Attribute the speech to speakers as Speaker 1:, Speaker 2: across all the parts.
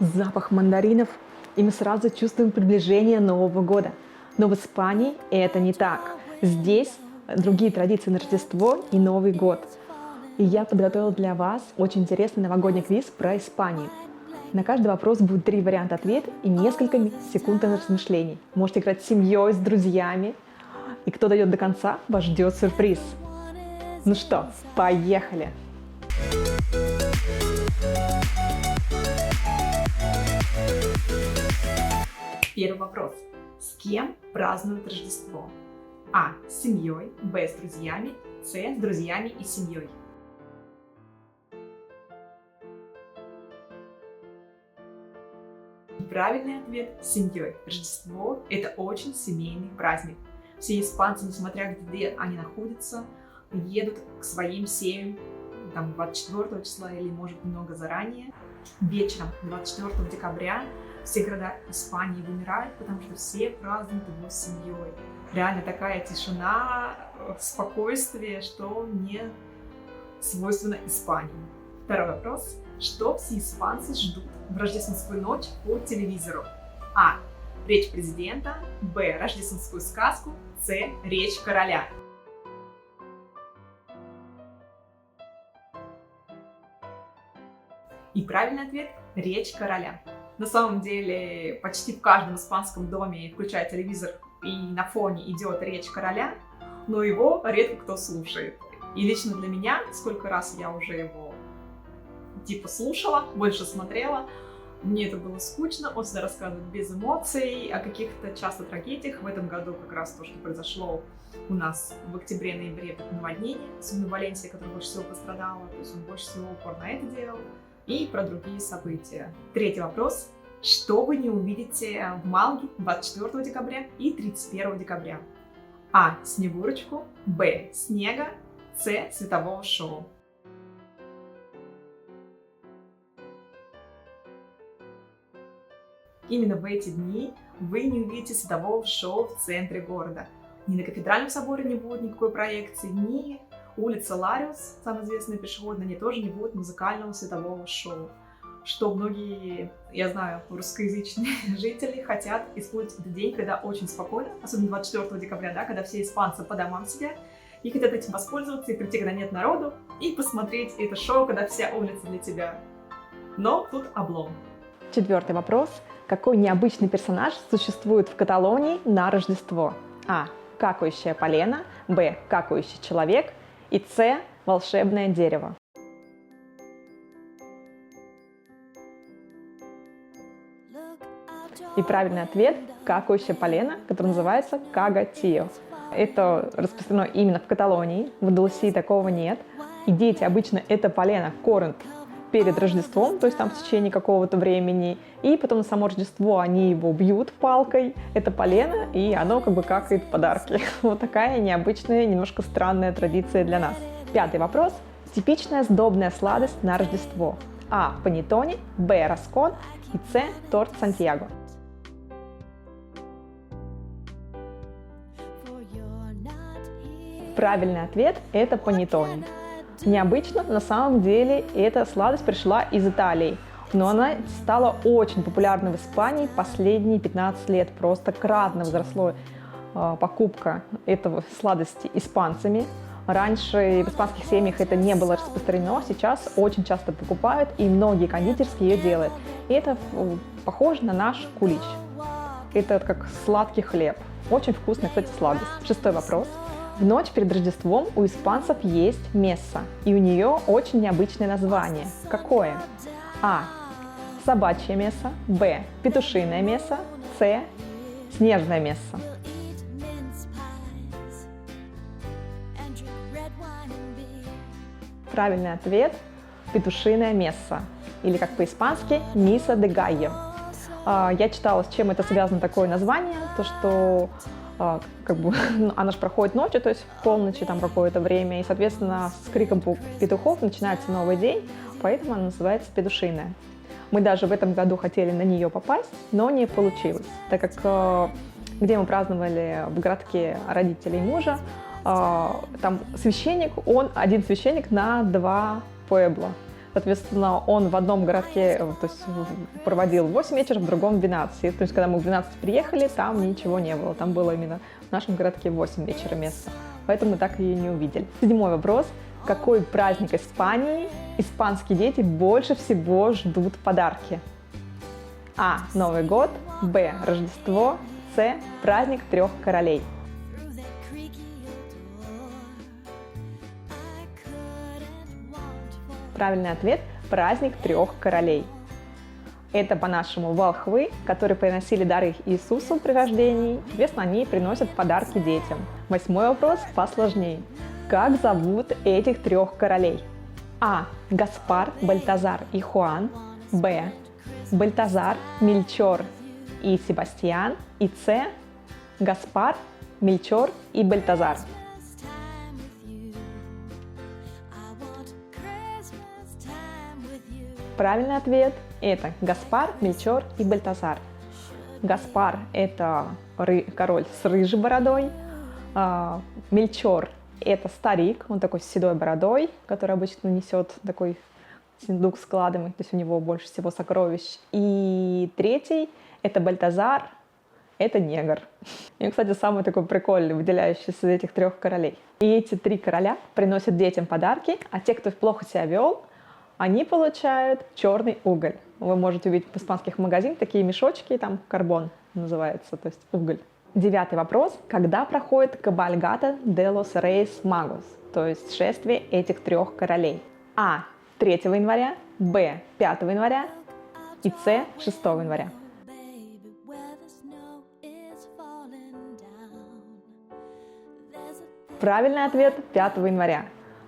Speaker 1: запах мандаринов, и мы сразу чувствуем приближение Нового года. Но в Испании это не так. Здесь другие традиции на Рождество и Новый год. И я подготовила для вас очень интересный новогодний квиз про Испанию. На каждый вопрос будет 3 варианта ответа и несколько секунд на размышлений. Можете играть с семьей, с друзьями. И кто дойдет до конца, вас ждет сюрприз. Ну что, поехали! Первый вопрос. С кем празднуют Рождество? А. С семьей. Б. С друзьями. С. С друзьями и семьей. Правильный ответ – с семьей. Рождество – это очень семейный праздник. Все испанцы, несмотря где они находятся, едут к своим семьям там, 24 числа или, может, немного заранее. Вечером 24 декабря все города Испании вымирают, потому что все празднуют его с семьей. Реально такая тишина, спокойствие, что не свойственно Испании. Второй вопрос. Что все испанцы ждут в рождественскую ночь по телевизору? А. Речь президента. Б. Рождественскую сказку. С. Речь короля. И правильный ответ – речь короля. На самом деле, почти в каждом испанском доме, включая телевизор, и на фоне идет речь короля, но его редко кто слушает. И лично для меня, сколько раз я уже его слушала, больше смотрела, мне это было скучно, он всегда рассказывает без эмоций о каких-то часто трагедиях. В этом году как раз то, что произошло у нас в октябре-ноябре, это наводнение, особенно в Валенсии, которое больше всего пострадало, то есть он больше всего упор на это делал, и про другие события. Третий вопрос. Что вы не увидите в Малаге 24 декабря и 31 декабря? А. Снегурочку. Б. Снега. С. Светового шоу. Именно в эти дни вы не увидите светового шоу в центре города. Ни на Кафедральном соборе не будет никакой проекции, ни улица Лариус, самая известная пешеходная, они тоже не будет музыкального светового шоу. Что многие, я знаю, русскоязычные жители хотят использовать этот день, когда очень спокойно, особенно 24 декабря, да, когда все испанцы по домам сидят, и хотят этим воспользоваться и прийти, когда нет народу, и посмотреть это шоу, когда вся улица для тебя. Но тут облом. Четвертый вопрос. Какой необычный персонаж существует в Каталонии на Рождество? А. Какающая полена. Б. Какающий человек. И С. Волшебное дерево. И правильный ответ – какающая полена, которая называется кагатио. Это распространено именно в Каталонии, в Андалусии такого нет. И дети обычно это полено кормят перед Рождеством, то есть там в течение какого-то времени, и потом на само Рождество они его бьют палкой, это полено, и оно как бы какает подарки. Вот такая необычная, немножко странная традиция для нас. Пятый вопрос. Типичная сдобная сладость на Рождество. А. Панеттоне, Б. Роскон и С. Торт Сантьяго. Правильный ответ – это панеттоне. Необычно, на самом деле, эта сладость пришла из Италии, но она стала очень популярной в Испании последние 15 лет. Просто кратно возросла покупка этого сладости испанцами. Раньше в испанских семьях это не было распространено, сейчас очень часто покупают, и многие кондитерские ее делают. И это похоже на наш кулич. Это как сладкий хлеб. Очень вкусная, кстати, сладость. Шестой вопрос. В ночь перед Рождеством у испанцев есть месса, и у нее очень необычное название. Какое? А. Собачье месса. Б. Петушиное месса. С. Снежное месса. Правильный ответ – петушиное месса, или как по-испански «миса де галло». Я читала, с чем это связано такое название, то что она же проходит ночью, то есть в полночи там какое-то время, и, соответственно, с криком петухов начинается новый день, поэтому она называется петушиная. Мы даже в этом году хотели на нее попасть, но не получилось, так как где мы праздновали в городке родителей мужа, там священник, он один священник на 2 пуэбла.
Speaker 2: Соответственно, он в одном городке то есть, проводил 8 вечеров, в другом 12. И, то есть, когда мы в 12 приехали, там ничего не было. Там было именно в нашем городке 8 вечера место. Поэтому мы так ее не увидели. 7-й вопрос. Какой праздник Испании испанские дети больше всего ждут подарки? А. Новый год. Б. Рождество. С. Праздник трех королей. Правильный ответ – праздник трех королей. Это по-нашему волхвы, которые приносили дары Иисусу при рождении. Соответственно, они приносят подарки детям. 8-й вопрос посложнее. Как зовут этих трех королей? А. Гаспар, Бальтазар и Хуан. Б. Бальтазар, Мельчор и Себастьян. И С. Гаспар, Мельчор и Бальтазар. Правильный ответ – это Гаспар, Мельчор и Бальтазар. Гаспар – это король с рыжей бородой. Мельчор – это старик, он такой с седой бородой, который обычно несет такой сундук с кладами, то есть у него больше всего сокровищ. И третий – это Бальтазар, это негр. И, кстати, самый такой прикольный, выделяющийся из этих трех королей. И эти три короля приносят детям подарки, а те, кто плохо себя вел, они получают черный уголь. Вы можете увидеть в испанских магазинах такие мешочки, там карбон называется, то есть уголь. 9-й вопрос. Когда проходит Кабальгата де лос Рейс Магос, то есть шествие этих трех королей? А. 3 января, Б. 5 января и С. 6 января. Правильный ответ – 5 января.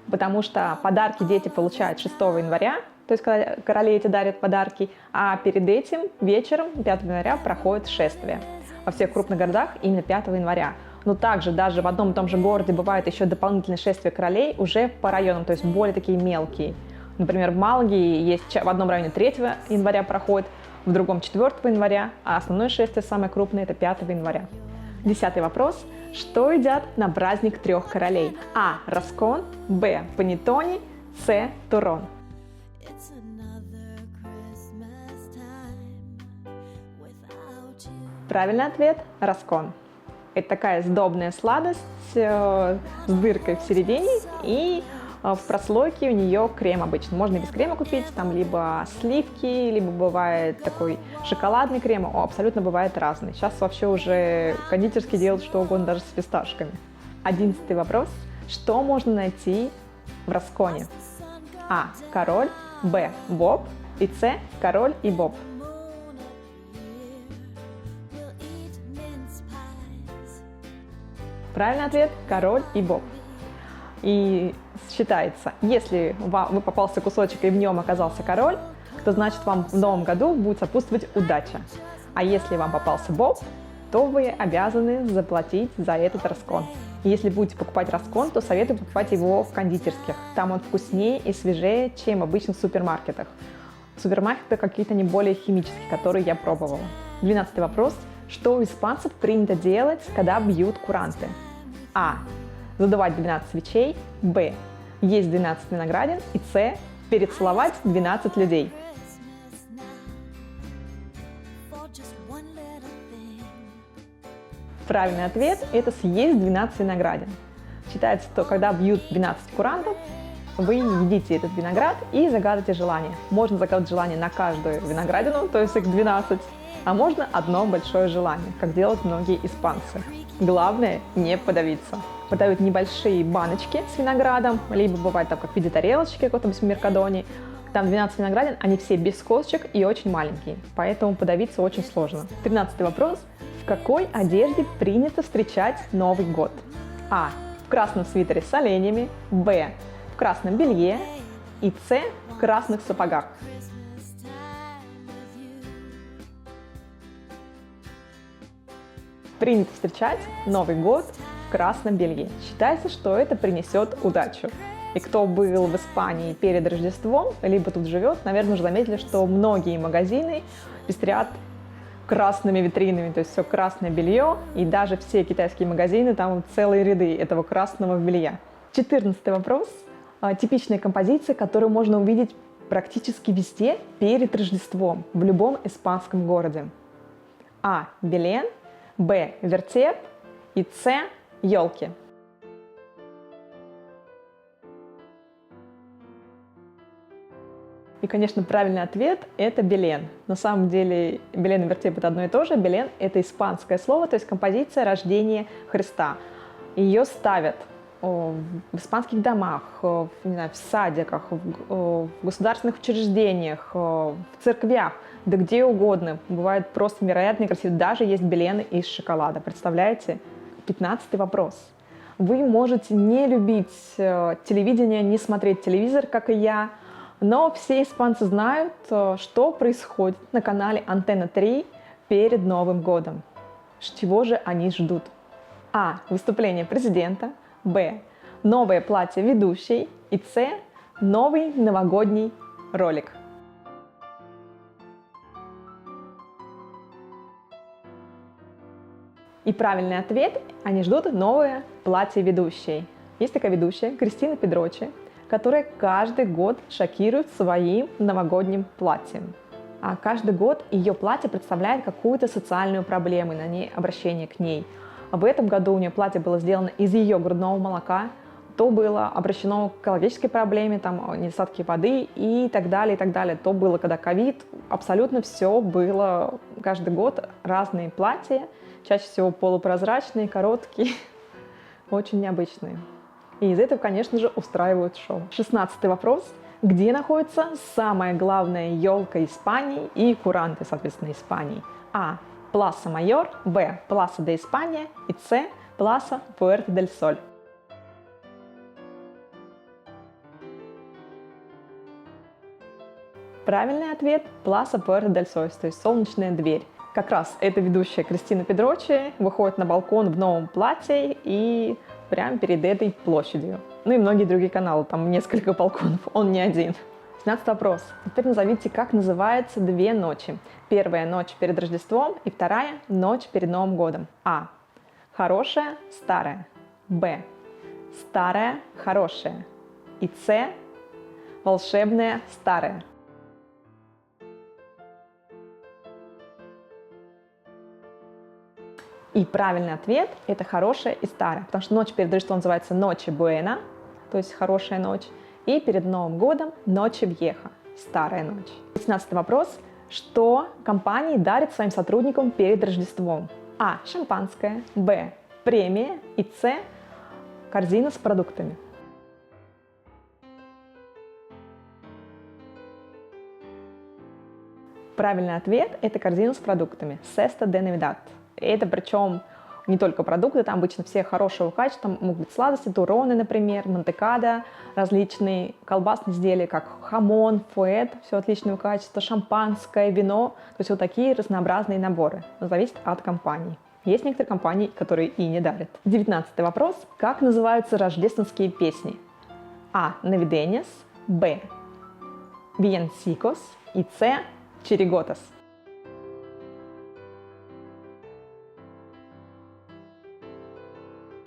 Speaker 2: Потому что подарки дети получают 6 января, то есть когда короли эти дарят подарки, а перед этим вечером 5 января проходит шествие. Во всех крупных городах именно 5 января. Но также даже в одном и том же городе бывает еще дополнительное шествие королей уже по районам, то есть более такие мелкие. Например, в Малаге есть в одном районе 3 января проходит, в другом 4 января, а основное шествие самое крупное это 5 января. 10-й вопрос. Что едят на праздник трех королей? А. Раскон, Б. Панеттони, С. Туррон. Правильный ответ – раскон. Это такая сдобная сладость с дыркой в середине, и в прослойке у нее крем обычно. Можно и без крема купить, там либо сливки, либо бывает такой шоколадный крем, абсолютно бывает разный. Сейчас вообще уже кондитерские делают что угодно, даже с фисташками. 11-й вопрос. Что можно найти в расконе? А. Король, Б. Боб и С. Король и Боб. Правильный ответ – король и Боб. И считается, если вы попался кусочек и в нем оказался король, то значит вам в новом году будет сопутствовать удача. А если вам попался Боб, то вы обязаны заплатить за этот раскон. И если будете покупать раскон, то советую покупать его в кондитерских. Там он вкуснее и свежее, чем в обычных супермаркетах. Супермаркеты какие-то не более химические, которые я пробовала. 12-й вопрос. Что у испанцев принято делать, когда бьют куранты? А. Задувать 12 свечей. Б. Есть 12 виноградин. И С. Перецеловать 12 людей. Правильный ответ – это съесть 12 виноградин. Считается, что когда бьют 12 курантов, вы едите этот виноград и загадываете желание. Можно загадать желание на каждую виноградину, то есть их 12, а можно одно большое желание, как делают многие испанцы. Главное – не подавиться. Подают небольшие баночки с виноградом, либо бывает так, как в виде тарелочки, какой-то в меркадоне. Там 12 виноградин, они все без косточек и очень маленькие, поэтому подавиться очень сложно. 13-й вопрос. В какой одежде принято встречать Новый год? А. В красном свитере с оленями. Б. В красном белье. И С. В красных сапогах. Принято встречать Новый год в красном белье. Считается, что это принесет удачу. И кто был в Испании перед Рождеством, либо тут живет, наверное, уже заметили, что многие магазины пестрят красными витринами, то есть все красное белье, и даже все китайские магазины, там целые ряды этого красного белья. 14-й вопрос. Типичная композиция, которую можно увидеть практически везде перед Рождеством в любом испанском городе? А. Белен, Б. Вертеп и С. Елки. И, конечно, правильный ответ – это Белен. На самом деле Белен и вертеп – это одно и то же. Белен – это испанское слово, то есть композиция рождения Христа. Ее ставят в испанских домах, не знаю, в садиках, в государственных учреждениях, в церквях, да где угодно. Бывает просто невероятно красиво. Даже есть Белены из шоколада. Представляете? 15-й вопрос. Вы можете не любить телевидение, не смотреть телевизор, как и я, но все испанцы знают, что происходит на канале Антенна 3 перед Новым годом. Чего же они ждут? А. Выступление президента. Б. Новое платье ведущей. И С. Новый новогодний ролик. И правильный ответ – они ждут новое платье ведущей. Есть такая ведущая Кристина Педрочи, которая каждый год шокирует своим новогодним платьем. А каждый год ее платье представляет какую-то социальную проблему, на ней обращение к ней. В этом году у нее платье было сделано из ее грудного молока, то было обращено к экологической проблеме, там, недостатки воды и так далее, и так далее. То было, когда ковид, абсолютно все было, каждый год разные платья, чаще всего полупрозрачные, короткие, очень необычные. И из этого, конечно же, устраивают шоу. 16-й вопрос. Где находится самая главная елка Испании и куранты, соответственно, Испании? А. Пласа Майор, Б. Пласа де Испания и С. Пласа Пуэрто дель Соль. Правильный ответ – Пласа Пуэрто дель Соль, то есть солнечная дверь. Как раз эта ведущая Кристина Педрочи выходит на балкон в новом платье и прямо перед этой площадью. Ну и многие другие каналы, там несколько балконов, он не один. 17 вопрос. Теперь назовите, как называются две ночи. Первая ночь перед Рождеством и вторая ночь перед Новым годом. А. Хорошая, старая. Б. Старая, хорошая. И С. Волшебная, старая. И правильный ответ – это хорошая и старая, потому что ночь перед Рождеством называется Noche Buena, то есть хорошая ночь, и перед Новым годом Noche Vieja, старая ночь. 18 вопрос. Что компании дарят своим сотрудникам перед Рождеством? А. Шампанское, Б. Премия и С. Корзина с продуктами. Правильный ответ – это корзина с продуктами, Cesta de Navidad. Это причем не только продукты, там обычно все хорошего качества, могут быть сладости, туроны, например, мантекада, различные колбасные изделия, как хамон, фуэт, все отличного качества, шампанское, вино, то есть вот такие разнообразные наборы, зависит от компании. Есть некоторые компании, которые и не дарят. 19 вопрос. Как называются рождественские песни? А. Navideñas, Б. Villancicos и С. Chirigotas.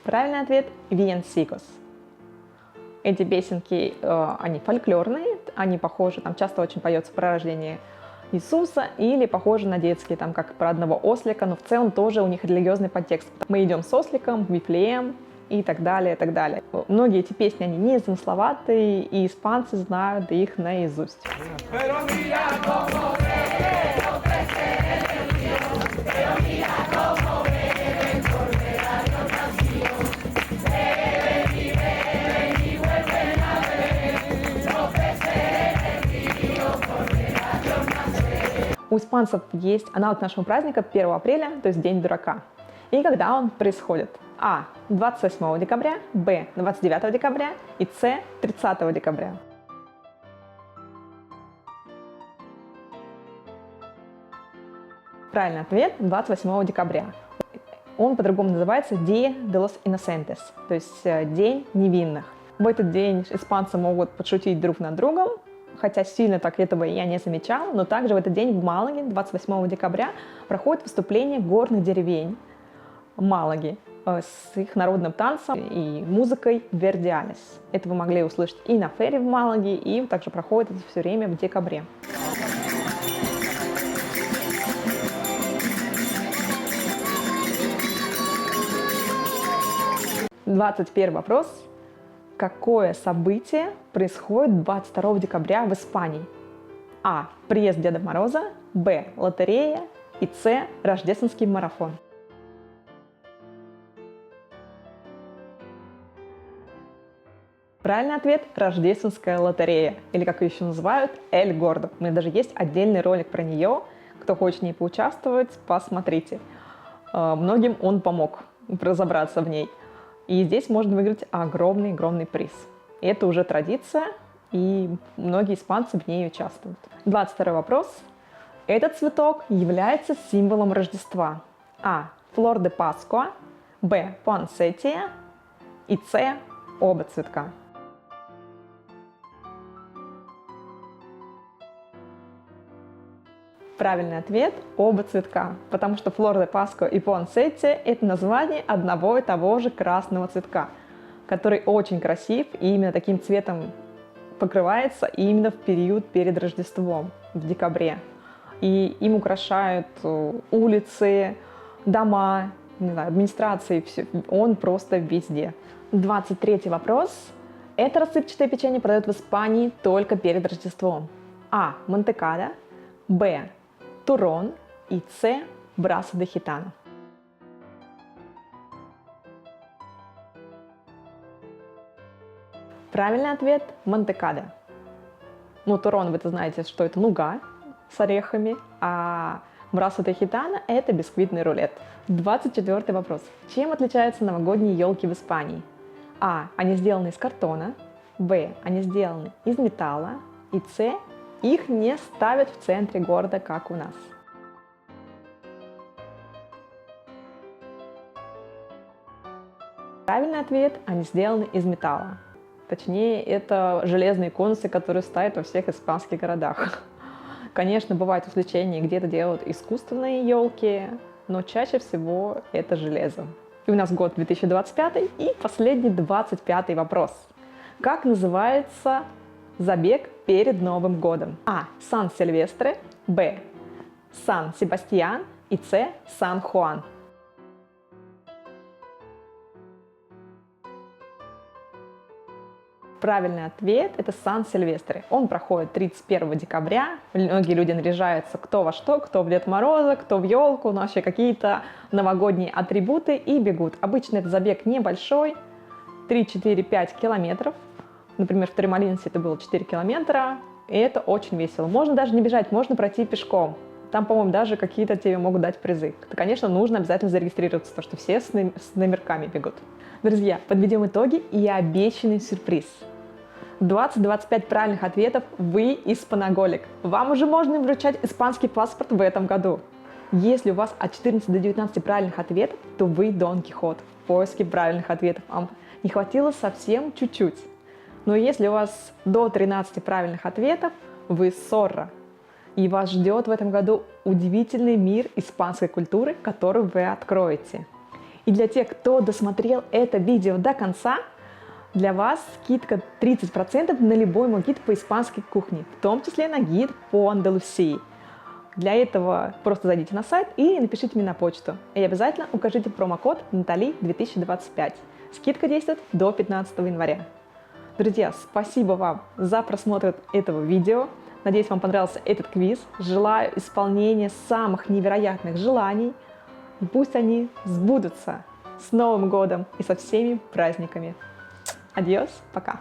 Speaker 2: Правильный ответ – Villancicos. Эти песенки, они фольклорные, они похожи, там часто очень поется про рождение Иисуса или похожи на детские, там как про одного ослика, но в целом тоже у них религиозный подтекст. Мы идем с осликом в Вифлеем и так далее, и так далее. Многие эти песни, они не замысловатые, и испанцы знают их наизусть. У испанцев есть аналог нашего праздника 1 апреля, то есть День дурака. И когда он происходит? А. 28 декабря, Б. 29 декабря и С. 30 декабря. Правильный ответ – 28 декабря. Он по-другому называется Día de los Inocentes, то есть День невинных. В этот день испанцы могут подшутить друг над другом, хотя сильно так этого я не замечала, но также в этот день в Малаге, 28 декабря, проходит выступление горных деревень Малаги. с их народным танцем и музыкой «Вердиалис». Это вы могли услышать и на фере в Малаге, и также проходит это все время в декабре. «21 вопрос. Какое событие происходит 22 декабря в Испании? А. Приезд Деда Мороза. Б. Лотерея. И С. Рождественский марафон. Правильный ответ – Рождественская лотерея, или как ее еще называют, Эль Гордо. У меня даже есть отдельный ролик про нее. Кто хочет в ней поучаствовать, посмотрите. Многим он помог разобраться в ней. И здесь можно выиграть огромный приз. И это уже традиция, и многие испанцы в ней участвуют. 22 вопрос. Этот цветок является символом Рождества. А. Флор де Паскуа. Б. Пуансетия. И С. Оба цветка. Правильный ответ – оба цветка, потому что флор де Паскуа и пуансетия – это название одного и того же красного цветка, который очень красив и именно таким цветом покрывается именно в период перед Рождеством, в декабре. И им украшают улицы, дома, не знаю, администрации, все. Он просто везде. 23 вопрос. Это рассыпчатое печенье продают в Испании только перед Рождеством. А. Мантекада. Б. Туррон. И С. Браса де хитано. Правильный ответ – мантекада. Ну, туррон, вы это знаете, что это нуга с орехами, а браса де хитано – это бисквитный рулет. 24 вопрос. Чем отличаются новогодние елки в Испании? А. Они сделаны из картона. Б. Они сделаны из металла. И С. Их не ставят в центре города, как у нас. Правильный ответ – они сделаны из металла. Точнее, это железные конусы, которые ставят во всех испанских городах. Конечно, бывают исключения, где-то делают искусственные елки, но чаще всего это железо. И у нас год 2025 и последний 25 вопрос. Как называется забег перед Новым годом? А. Сан-Сильвестре. Б. Сан-Себастьян. И С. Сан-Хуан. Правильный ответ – это Сан-Сильвестре. Он проходит 31 декабря. Многие люди наряжаются кто во что, кто в Дед Мороза, кто в елку, но вообще какие-то новогодние атрибуты и бегут. Обычно этот забег небольшой, 3-4-5 километров. Например, в Тремалинсе это было 4 километра, и это очень весело. Можно даже не бежать, можно пройти пешком. Там, по-моему, даже какие-то тебе могут дать призы. Это, конечно, нужно обязательно зарегистрироваться, потому что все с номерками бегут. Друзья, подведем итоги и обещанный сюрприз. 20-25 правильных ответов, вы испаноголик. Вам уже можно вручать испанский паспорт в этом году. Если у вас от 14 до 19 правильных ответов, то вы Дон Кихот в поиске правильных ответов. Вам не хватило совсем чуть-чуть. Но если у вас до 13 правильных ответов, вы Зорро. И вас ждет в этом году удивительный мир испанской культуры, который вы откроете. И для тех, кто досмотрел это видео до конца, для вас скидка 30% на любой мой гид по испанской кухне, в том числе на гид по Андалусии. Для этого просто зайдите на сайт и напишите мне на почту. И обязательно укажите промокод Натали2025. Скидка действует до 15 января. Друзья, спасибо вам за просмотр этого видео. Надеюсь, вам понравился этот квиз. Желаю исполнения самых невероятных желаний. И пусть они сбудутся. С Новым годом и со всеми праздниками. Адьос, пока.